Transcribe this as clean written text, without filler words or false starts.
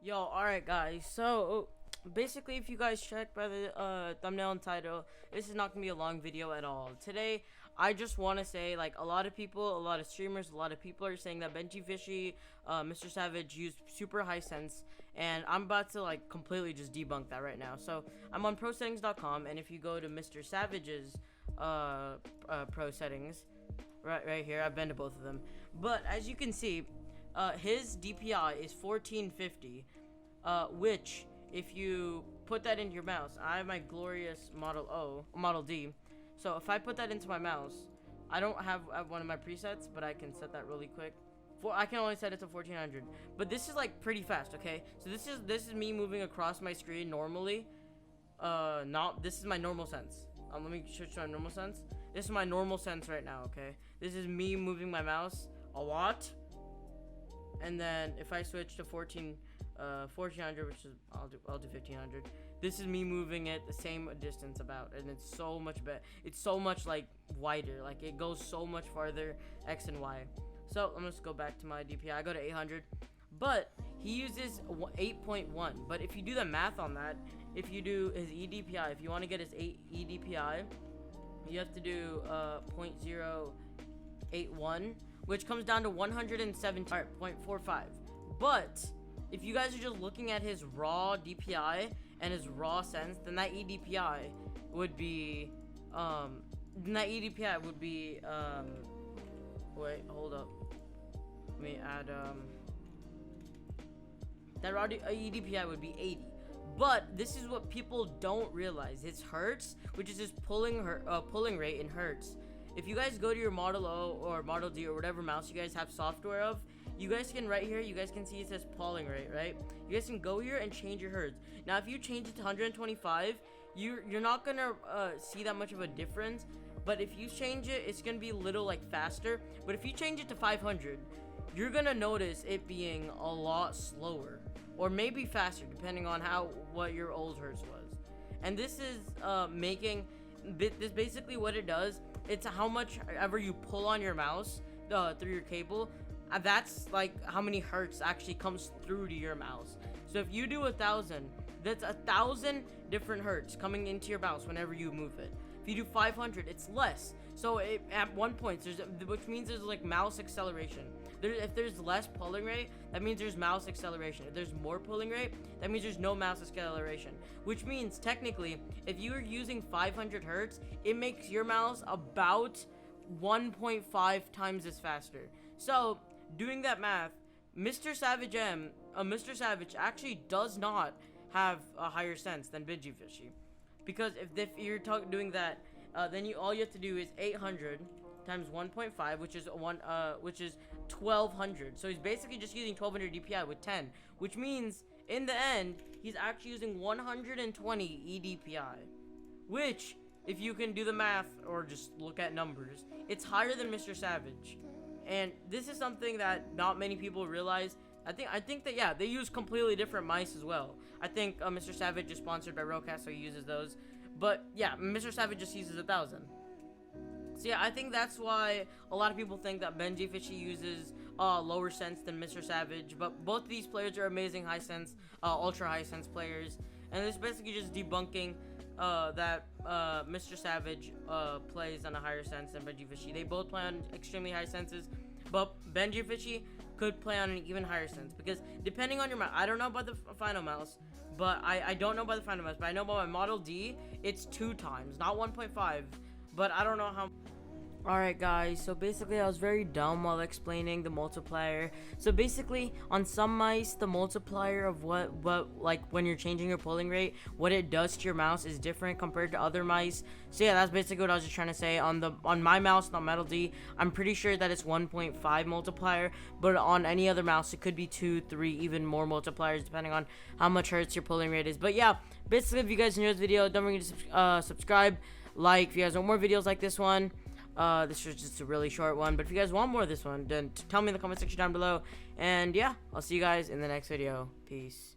Yo, alright guys, so basically if you guys check by the thumbnail and title, this is not gonna be a long video at all. Today, I just want to say, like, a lot of people, a lot of streamers, a lot of people are saying that BENJYFISHY, Mr. Savage used super high sense, and I'm about to, like, completely just debunk that right now. So, I'm on prosettings.com, and if you go to Mr. Savage's, pro settings, right here, I've been to both of them, but as you can see, his DPI is 1450, which, if you put that into your mouse, I have my glorious Model D, so if I put that into my mouse, I don't have one of my presets, but I can set that really quick. I can only set it to 1400, but this is like pretty fast, okay? So this is me moving across my screen normally. This is my normal sense. Let me switch to my normal sense. This is my normal sense right now, okay? This is me moving my mouse a lot. And then if I switch to 1400, which is I'll do 1500. This is me moving it the same distance about, and it's so much better. It's so much like wider, like it goes so much farther X and Y. So I'm just go back to my DPI. I go to 800, but he uses 8.1. But if you do the math on that, if you do his eDPI, if you want to get his eDPI, you have to do 0.081, which comes down to 117.45. But if you guys are just looking at his raw DPI and his raw sense, then that eDPI would be wait, hold up, let me add that raw eDPI would be 80. But this is what people don't realize. It's hertz, which is his pulling rate in hertz. If you guys go to your Model O or Model D or whatever mouse you guys have software of, you guys can, right here, you guys can see it says pulling rate, right? You guys can go here and change your hertz. Now, if you change it to 125, you're not gonna see that much of a difference. But if you change it, it's gonna be a little like faster. But if you change it to 500, you're gonna notice it being a lot slower, or maybe faster, depending on what your old hertz was. And this is this basically what it does. It's how much ever you pull on your mouse through your cable. That's like how many hertz actually comes through to your mouse. So if you do 1000, that's 1000 different hertz coming into your mouse whenever you move it. If you do 500, it's less. So at one point, which means there's like mouse acceleration. If there's less pulling rate, that means there's mouse acceleration. If there's more pulling rate, that means there's no mouse acceleration. Which means technically, if you are using 500 hertz, it makes your mouse about 1.5 times as faster. So doing that math, Mr. Savage actually does not have a higher sense than BENJYFISHY, because if you're doing that, then all you have to do is 800 times 1.5, which is 1200. So he's basically just using 1200 DPI with 10, which means in the end he's actually using 120 eDPI, which, if you can do the math or just look at numbers, it's higher than Mr. Savage. And this is something that not many people realize. I think that, yeah, they use completely different mice as well. I think Mr. Savage is sponsored by Rocast, so he uses those. But yeah, Mr. Savage just uses 1000. So yeah, I think that's why a lot of people think that BENJYFISHY uses lower sense than Mr. Savage. But both of these players are amazing high sense, ultra high sense players. And it's basically just debunking that Mr. Savage plays on a higher sense than BENJYFISHY. They both play on extremely high senses, but BENJYFISHY could play on an even higher sense, because depending on your mouse, I don't know about the final mouse, but I don't know about the final mouse, but I know about my Model D, it's 2 times, not 1.5, but I don't know how. Alright guys, so basically I was very dumb while explaining the multiplier. So basically, on some mice, the multiplier of what like when you're changing your pulling rate, what it does to your mouse is different compared to other mice. So yeah, that's basically what I was just trying to say. On my mouse, not Model D, I'm pretty sure that it's 1.5 multiplier, but on any other mouse it could be 2, 3, even more multipliers depending on how much hertz your pulling rate is. But yeah, basically if you guys enjoyed this video, don't forget to subscribe, like, if you guys want more videos like this one. This was just a really short one, but if you guys want more of this one, then tell me in the comment section down below. And yeah, I'll see you guys in the next video. Peace.